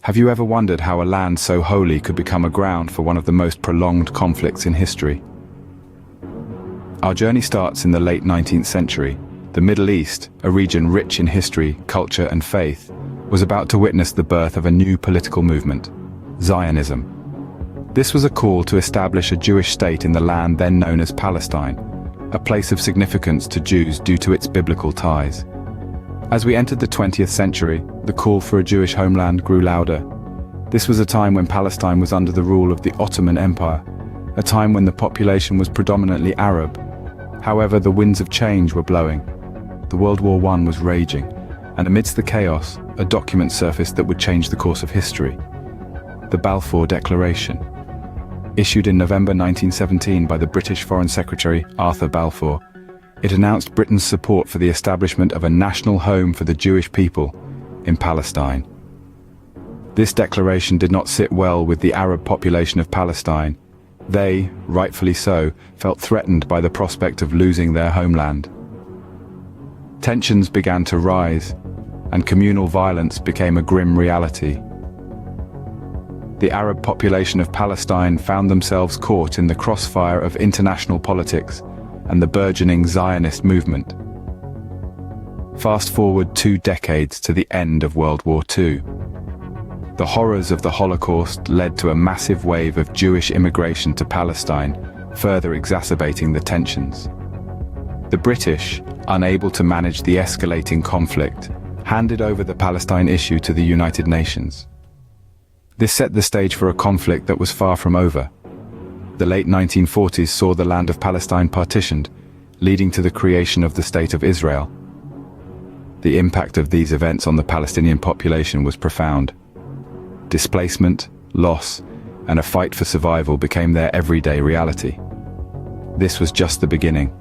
Have you ever wondered how a land so holy could become a ground for one of the most prolonged conflicts in history? Our journey starts in the late 19th century. The Middle East, a region rich in history, culture and faith, was about to witness the birth of a new political movement, Zionism. This was a call to establish a Jewish state in the land then known as Palestine, a place of significance to Jews due to its biblical ties. As we entered the 20th century, the call for a Jewish homeland grew louder. This was a time when Palestine was under the rule of the Ottoman Empire, a time when the population was predominantly Arab. However, the winds of change were blowing. The World War I was raging, and amidst the chaos, a document surfaced that would change the course of history. The Balfour Declaration. Issued in November 1917 by the British Foreign Secretary Arthur Balfour, it announced Britain's support for the establishment of a national home for the Jewish people in Palestine. This declaration did not sit well with the Arab population of Palestine. They, rightfully so, felt threatened by the prospect of losing their homeland. Tensions began to rise, and communal violence became a grim reality. The Arab population of Palestine found themselves caught in the crossfire of international politics and the burgeoning Zionist movement. Fast forward 2 decades to the end of World War II. The horrors of the Holocaust led to a massive wave of Jewish immigration to Palestine, further exacerbating the tensions. The British, unable to manage the escalating conflict, handed over the Palestine issue to the United Nations. This set the stage for a conflict that was far from over. The late 1940s saw the land of Palestine partitioned, leading to the creation of the State of Israel. The impact of these events on the Palestinian population was profound. Displacement, loss, and a fight for survival became their everyday reality. This was just the beginning.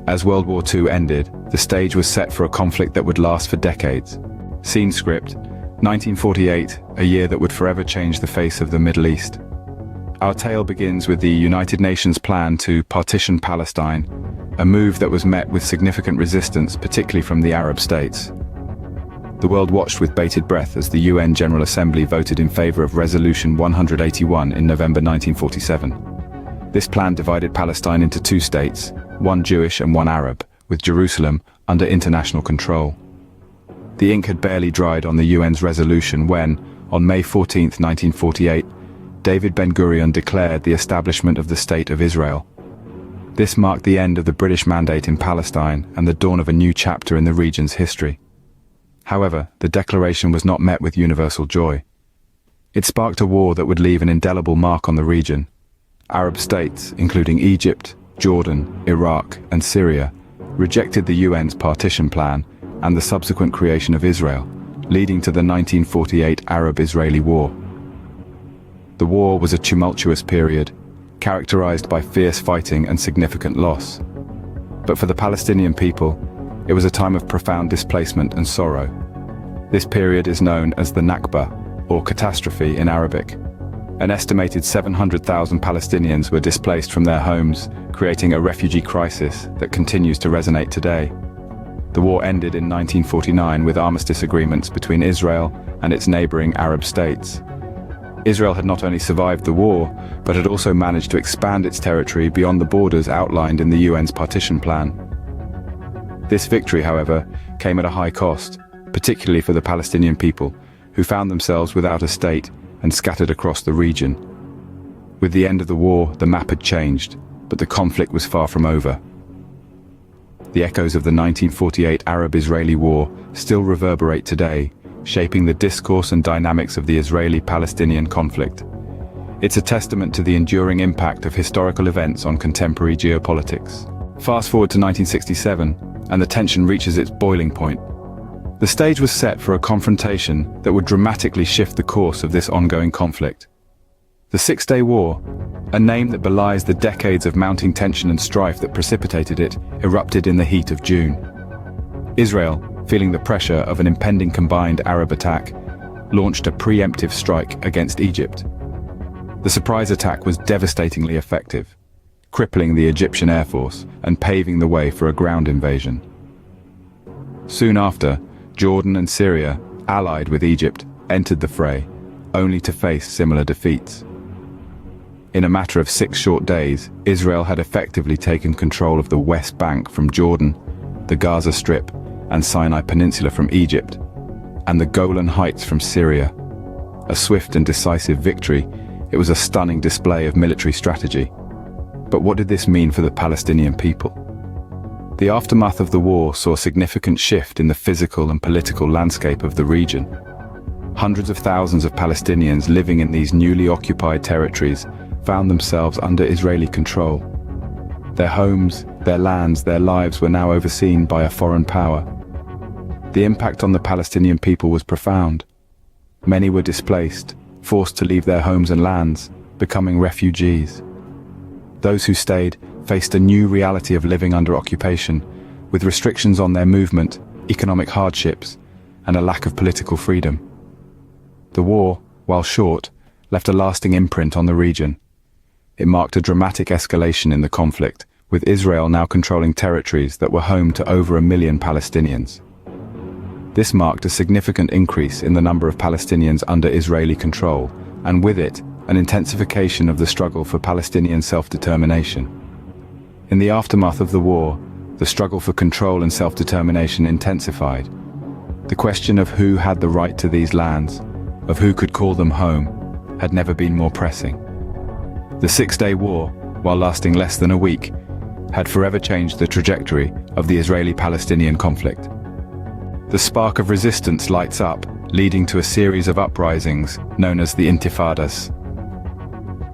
As World War II ended, the stage was set for a conflict that would last for decades. Scene script: 1948, a year that would forever change the face of the Middle East. Our tale begins with the United Nations plan to partition Palestine, a move that was met with significant resistance, particularly from the Arab states. The world watched with bated breath as the UN General Assembly voted in favor of Resolution 181 in November 1947. This plan divided Palestine into 2 states, one Jewish and one Arab, with Jerusalem under international control. The ink had barely dried on the UN's resolution when, on May 14, 1948, David Ben-Gurion declared the establishment of the State of Israel. This marked the end of the British mandate in Palestine and the dawn of a new chapter in the region's history. However, the declaration was not met with universal joy. It sparked a war that would leave an indelible mark on the region. Arab states, including Egypt, Jordan, Iraq, and Syria, rejected the UN's partition plan and the subsequent creation of Israel, leading to the 1948 Arab-Israeli War. The war was a tumultuous period, characterized by fierce fighting and significant loss. But for the Palestinian people, it was a time of profound displacement and sorrow. This period is known as the Nakba, or catastrophe in Arabic. An estimated 700,000 Palestinians were displaced from their homes, creating a refugee crisis that continues to resonate today. The war ended in 1949 with armistice agreements between Israel and its neighboring Arab states. Israel had not only survived the war, but had also managed to expand its territory beyond the borders outlined in the UN's partition plan. This victory, however, came at a high cost, particularly for the Palestinian people, who found themselves without a state and scattered across the region. With the end of the war, the map had changed, but the conflict was far from over. The echoes of the 1948 Arab-Israeli War still reverberate today, shaping the discourse and dynamics of the Israeli-Palestinian conflict. It's a testament to the enduring impact of historical events on contemporary geopolitics. Fast forward to 1967, and the tension reaches its boiling point. The stage was set for a confrontation that would dramatically shift the course of this ongoing conflict. The Six-Day War, a name that belies the decades of mounting tension and strife that precipitated it, erupted in the heat of June. Israel, feeling the pressure of an impending combined Arab attack, launched a preemptive strike against Egypt. The surprise attack was devastatingly effective, crippling the Egyptian Air Force and paving the way for a ground invasion. Soon after, Jordan and Syria, allied with Egypt, entered the fray, only to face similar defeats. In a matter of 6 short days, Israel had effectively taken control of the West Bank from Jordan, the Gaza Strip and Sinai Peninsula from Egypt, and the Golan Heights from Syria. A swift and decisive victory, it was a stunning display of military strategy. But what did this mean for the Palestinian people? The aftermath of the war saw a significant shift in the physical and political landscape of the region. Hundreds of thousands of Palestinians living in these newly occupied territories found themselves under Israeli control. Their homes, their lands, their lives were now overseen by a foreign power. The impact on the Palestinian people was profound. Many were displaced, forced to leave their homes and lands, becoming refugees. Those who stayed faced a new reality of living under occupation, with restrictions on their movement, economic hardships, and a lack of political freedom. The war, while short, left a lasting imprint on the region. It marked a dramatic escalation in the conflict, with Israel now controlling territories that were home to over 1 million Palestinians. This marked a significant increase in the number of Palestinians under Israeli control, and with it, an intensification of the struggle for Palestinian self-determination. In the aftermath of the war, the struggle for control and self-determination intensified. The question of who had the right to these lands, of who could call them home, had never been more pressing. The 6-day war, while lasting less than a week, had forever changed the trajectory of the Israeli-Palestinian conflict. The spark of resistance lights up, leading to a series of uprisings known as the Intifadas.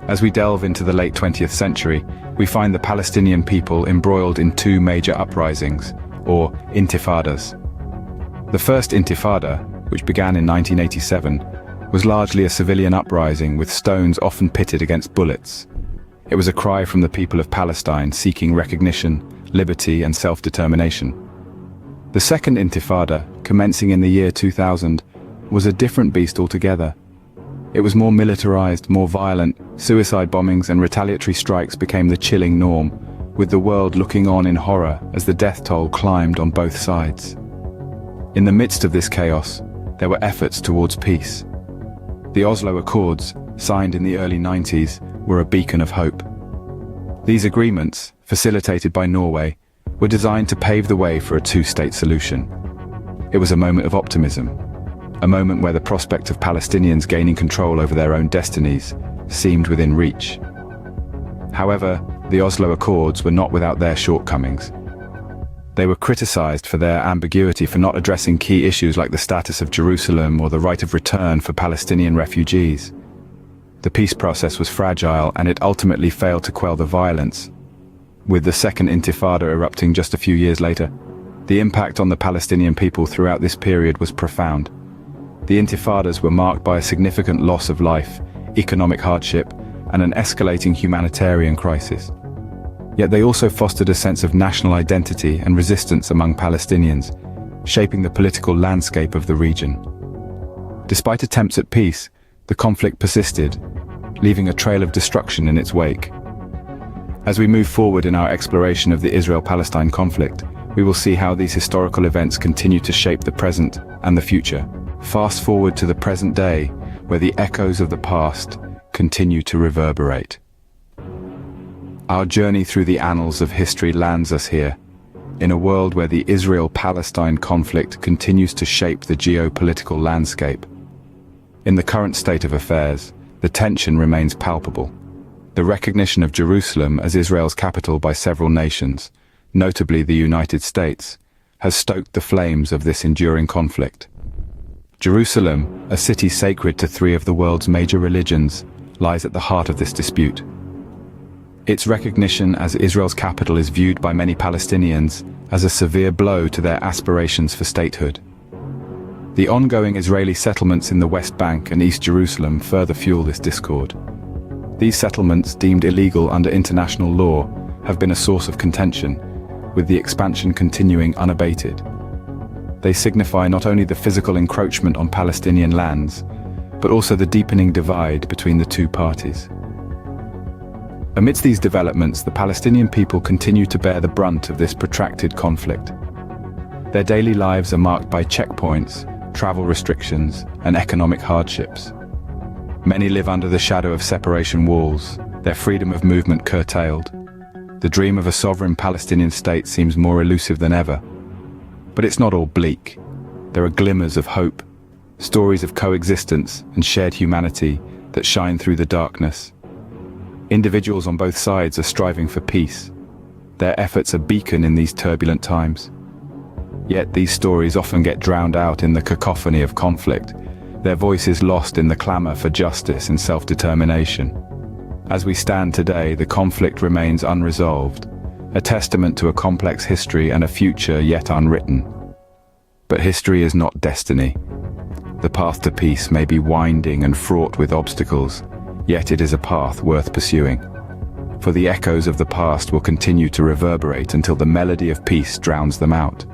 As we delve into the late 20th century, we find the Palestinian people embroiled in 2 major uprisings, or intifadas. The first intifada, which began in 1987, was largely a civilian uprising with stones often pitted against bullets. It was a cry from the people of Palestine seeking recognition, liberty and self-determination. The second intifada, commencing in the year 2000, was a different beast altogether. It was more militarized, more violent. Suicide bombings and retaliatory strikes became the chilling norm, with the world looking on in horror as the death toll climbed on both sides. In the midst of this chaos, there were efforts towards peace. The Oslo Accords, signed in the early 90s, were a beacon of hope. These agreements, facilitated by Norway, were designed to pave the way for a 2-state solution. It was a moment of optimism, a moment where the prospect of Palestinians gaining control over their own destinies seemed within reach. However, the Oslo Accords were not without their shortcomings. They were criticized for their ambiguity, for not addressing key issues like the status of Jerusalem or the right of return for Palestinian refugees. The peace process was fragile and it ultimately failed to quell the violence. With the second intifada erupting just a few years later, the impact on the Palestinian people throughout this period was profound. The intifadas were marked by a significant loss of life, economic hardship, and an escalating humanitarian crisis. Yet they also fostered a sense of national identity and resistance among Palestinians, shaping the political landscape of the region. Despite attempts at peace, the conflict persisted, leaving a trail of destruction in its wake. As we move forward in our exploration of the Israel-Palestine conflict, we will see how these historical events continue to shape the present and the future. Fast forward to the present day, where the echoes of the past continue to reverberate. Our journey through the annals of history lands us here, in a world where the Israel-Palestine conflict continues to shape the geopolitical landscape. In the current state of affairs, the tension remains palpable. The recognition of Jerusalem as Israel's capital by several nations, notably the United States, has stoked the flames of this enduring conflict. Jerusalem, a city sacred to 3 of the world's major religions, lies at the heart of this dispute. Its recognition as Israel's capital is viewed by many Palestinians as a severe blow to their aspirations for statehood. The ongoing Israeli settlements in the West Bank and East Jerusalem further fuel this discord. These settlements, deemed illegal under international law, have been a source of contention, with the expansion continuing unabated. They signify not only the physical encroachment on Palestinian lands, but also the deepening divide between the 2 parties. Amidst these developments, the Palestinian people continue to bear the brunt of this protracted conflict. Their daily lives are marked by checkpoints, travel restrictions, and economic hardships. Many live under the shadow of separation walls, their freedom of movement curtailed. The dream of a sovereign Palestinian state seems more elusive than ever. But it's not all bleak. There are glimmers of hope, stories of coexistence and shared humanity that shine through the darkness. Individuals on both sides are striving for peace. Their efforts are beacon in these turbulent times. Yet these stories often get drowned out in the cacophony of conflict. Their voice is lost in the clamor for justice and self-determination. As we stand today, the conflict remains unresolved, a testament to a complex history and a future yet unwritten. But history is not destiny. The path to peace may be winding and fraught with obstacles, yet it is a path worth pursuing. For the echoes of the past will continue to reverberate until the melody of peace drowns them out.